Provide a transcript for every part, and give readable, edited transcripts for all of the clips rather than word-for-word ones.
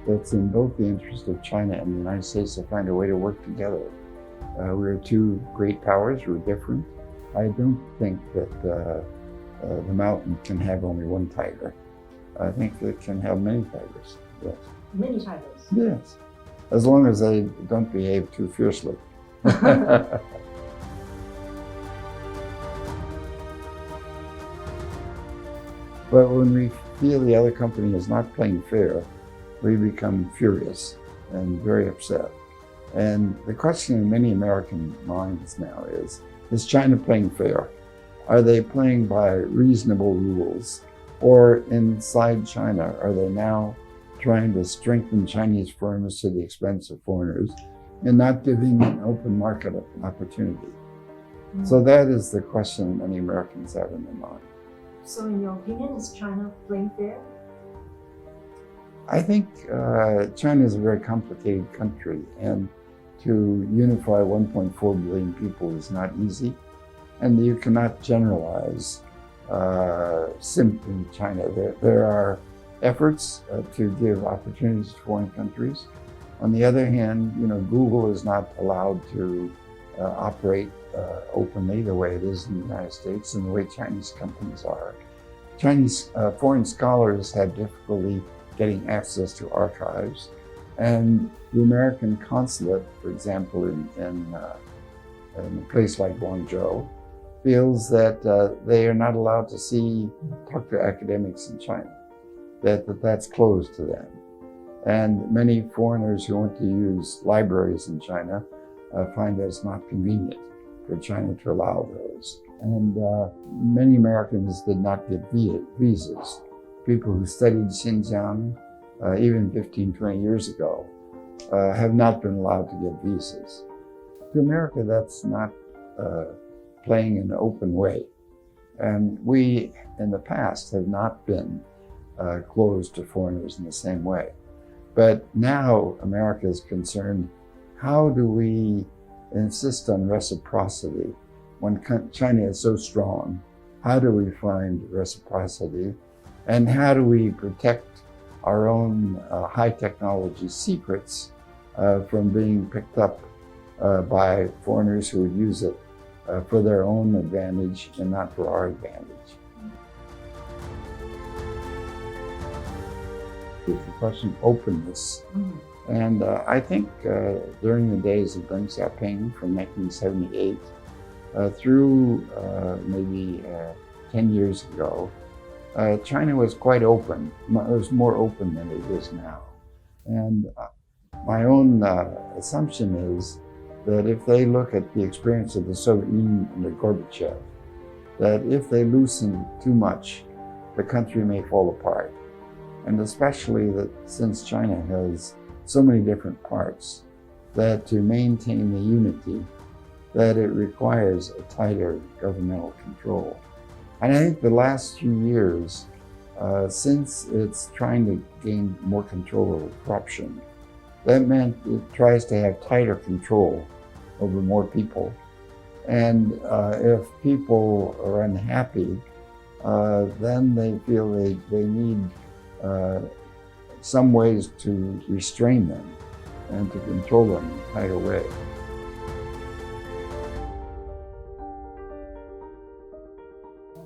it's in both the interest of China and the United States to find a way to work together. We're two great powers, we're different. I don't think that the mountain can have only one tiger. I think it can have many tigers, yes. Many tigers? Yes, as long as they don't behave too fiercely. But when we feel the other company is not playing fair, we become furious and very upset. And the question in many American minds now is China playing fair? Are they playing by reasonable rules? Or inside China, are they now trying to strengthen Chinese firms to the expense of foreigners and not giving an open market opportunity? So that is the question many Americans have in their mind. So in your opinion, is China playing fair? I think China is a very complicated country, and to unify 1.4 billion people is not easy. And you cannot generalize simply China. There are efforts to give opportunities to foreign countries. On the other hand, Google is not allowed to operate openly the way it is in the United States and the way Chinese companies are. Chinese foreign scholars have difficulty getting access to archives. And the American consulate, for example, in a place like Guangzhou, feels that they are not allowed to talk to academics in China, that's closed to them. And many foreigners who want to use libraries in China find that it's not convenient for China to allow those. And many Americans did not get visas. People who studied Xinjiang, even 15, 20 years ago, have not been allowed to get visas. To America, that's not playing in an open way. And we, in the past, have not been closed to foreigners in the same way. But now America is concerned, how do we insist on reciprocity when China is so strong? How do we find reciprocity? And how do we protect our own high technology secrets from being picked up by foreigners who would use it for their own advantage and not for our advantage? It's a question of openness. And I think during the days of Deng Xiaoping from 1978 through maybe 10 years ago, China was quite open. It was more open than it is now. And my own assumption is that if they look at the experience of the Soviet Union under Gorbachev, that if they loosen too much, the country may fall apart. And especially that since China has so many different parts, that to maintain the unity, that it requires a tighter governmental control. And I think the last few years, since it's trying to gain more control over corruption, that meant it tries to have tighter control over more people. And if people are unhappy, then they feel they need some ways to restrain them and to control them in a tighter way.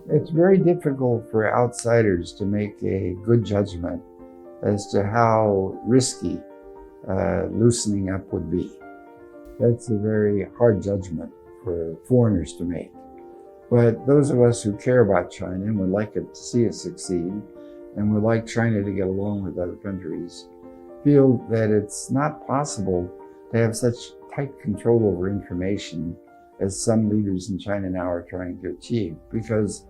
It's very difficult for outsiders to make a good judgment as to how risky loosening up would be. That's a very hard judgment for foreigners to make. But those of us who care about China and would like to see it succeed, and would like China to get along with other countries, feel that it's not possible to have such tight control over information as some leaders in China now are trying to achieve. Because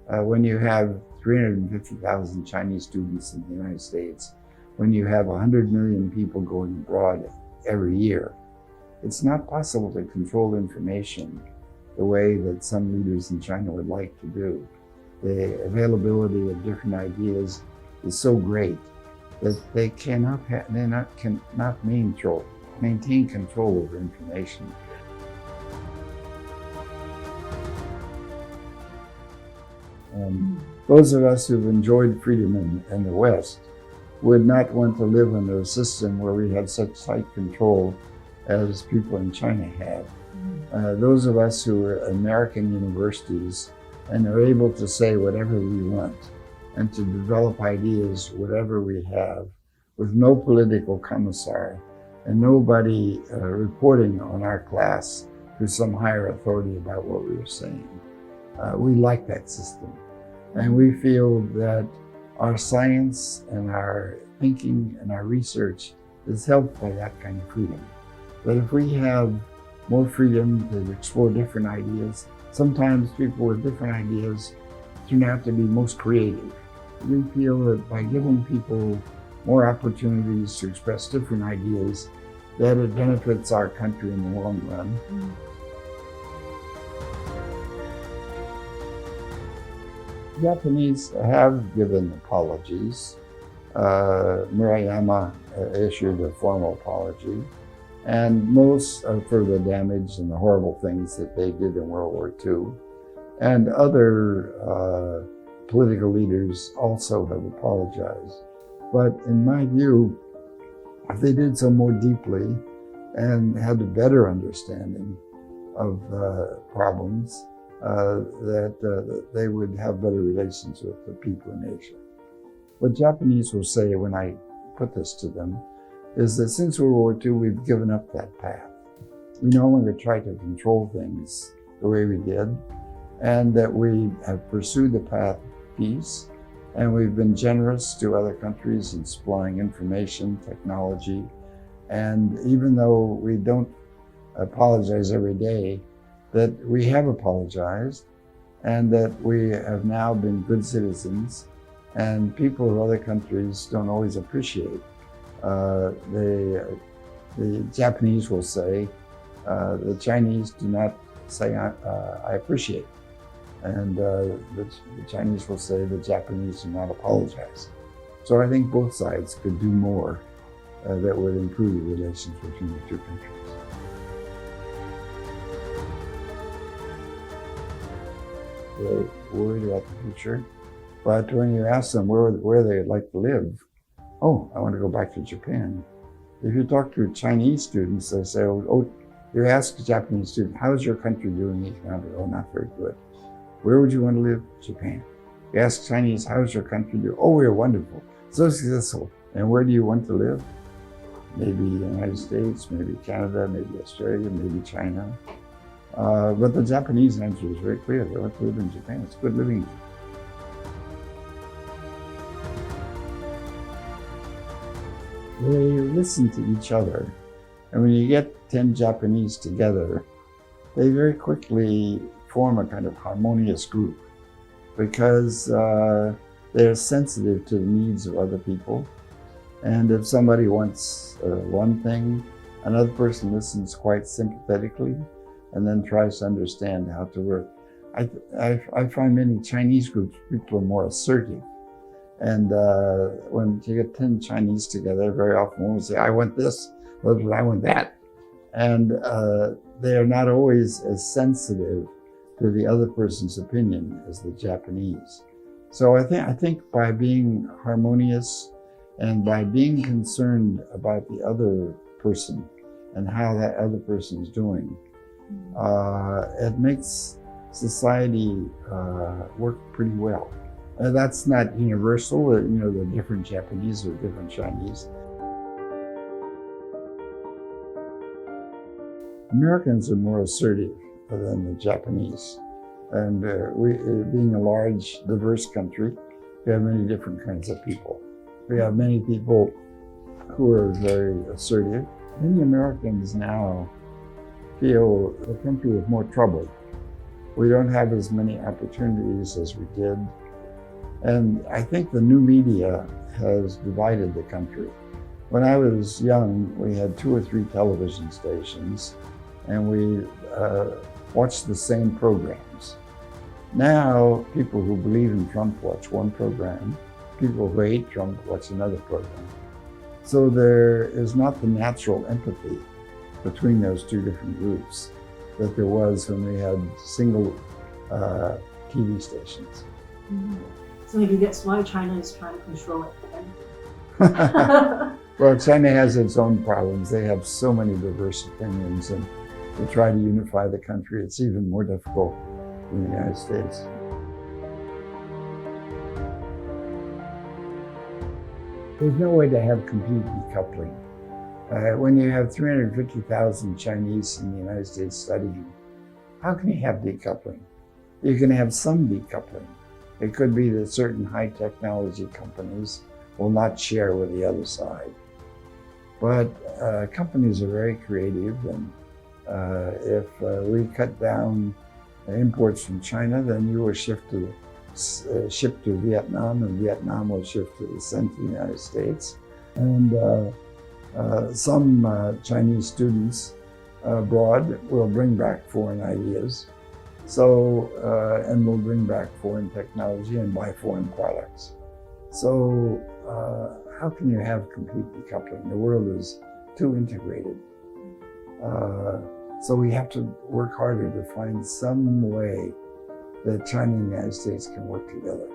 when you have 350,000 Chinese students in the United States, when you have 100 million people going abroad every year, it's not possible to control information the way that some leaders in China would like to do. The availability of different ideas is so great that they cannot maintain control over information. And those of us who've enjoyed freedom in the West would not want to live under a system where we had such tight control as people in China had. Those of us who are American universities and are able to say whatever we want and to develop ideas, whatever we have, with no political commissar and nobody reporting on our class to some higher authority about what we were saying. We like that system. And we feel that our science and our thinking and our research is helped by that kind of freedom. That if we have more freedom to explore different ideas, sometimes people with different ideas turn out to be most creative. We feel that by giving people more opportunities to express different ideas, that it benefits our country in the long run. Japanese have given apologies. Murayama issued a formal apology, and most are for the damage and the horrible things that they did in World War II. And other political leaders also have apologized. But in my view, if they did so more deeply and had a better understanding of problems, that they would have better relations with the people in Asia. What Japanese will say when I put this to them is that since World War II, we've given up that path. We no longer try to control things the way we did, and that we have pursued the path of peace, and we've been generous to other countries in supplying information, technology, and even though we don't apologize every day, that we have apologized and that we have now been good citizens, and people of other countries don't always appreciate. The Japanese will say, the Chinese do not say, I appreciate. And the Chinese will say the Japanese do not apologize. So I think both sides could do more that would improve the relations between the two countries. They're worried about the future, but when you ask them where they'd like to live, oh, I want to go back to Japan. If you talk to Chinese students, they say, oh, you ask a Japanese student, how's your country doing economically? Oh, not very good. Where would you want to live? Japan. You ask Chinese, how's your country doing? Oh, we're wonderful, so successful. And where do you want to live? Maybe the United States, maybe Canada, maybe Australia, maybe China. But the Japanese answer is very clear. They want to live in Japan. It's good living. They listen to each other. And when you get 10 Japanese together, they very quickly form a kind of harmonious group because they're sensitive to the needs of other people. And if somebody wants one thing, another person listens quite sympathetically and then tries to understand how to work. I find many Chinese groups, people are more assertive. And when you get 10 Chinese together, very often one will say, I want this, I want that. And they are not always as sensitive to the other person's opinion as the Japanese. So I think by being harmonious and by being concerned about the other person and how that other person is doing, it makes society work pretty well. That's not universal, the different Japanese or different Chinese. Americans are more assertive than the Japanese. And we, being a large, diverse country, we have many different kinds of people. We have many people who are very assertive. Many Americans now feel the country is more troubled. We don't have as many opportunities as we did. And I think the new media has divided the country. When I was young, we had 2 or 3 television stations, and we watched the same programs. Now, people who believe in Trump watch one program, people who hate Trump watch another program. So there is not the natural empathy between those 2 different groups that there was when we had single TV stations. So maybe that's why China is trying to control it. Well, China has its own problems. They have so many diverse opinions, and to try to unify the country, it's even more difficult in the United States. There's no way to have complete decoupling. When you have 350,000 Chinese in the United States studying, how can you have decoupling? You can have some decoupling. It could be that certain high technology companies will not share with the other side. But companies are very creative, and if we cut down imports from China, then you will ship to Vietnam, and Vietnam will shift to the United States. And some Chinese students abroad will bring back foreign ideas, and will bring back foreign technology and buy foreign products. So how can you have complete decoupling? The world is too integrated. So we have to work harder to find some way that China and the United States can work together.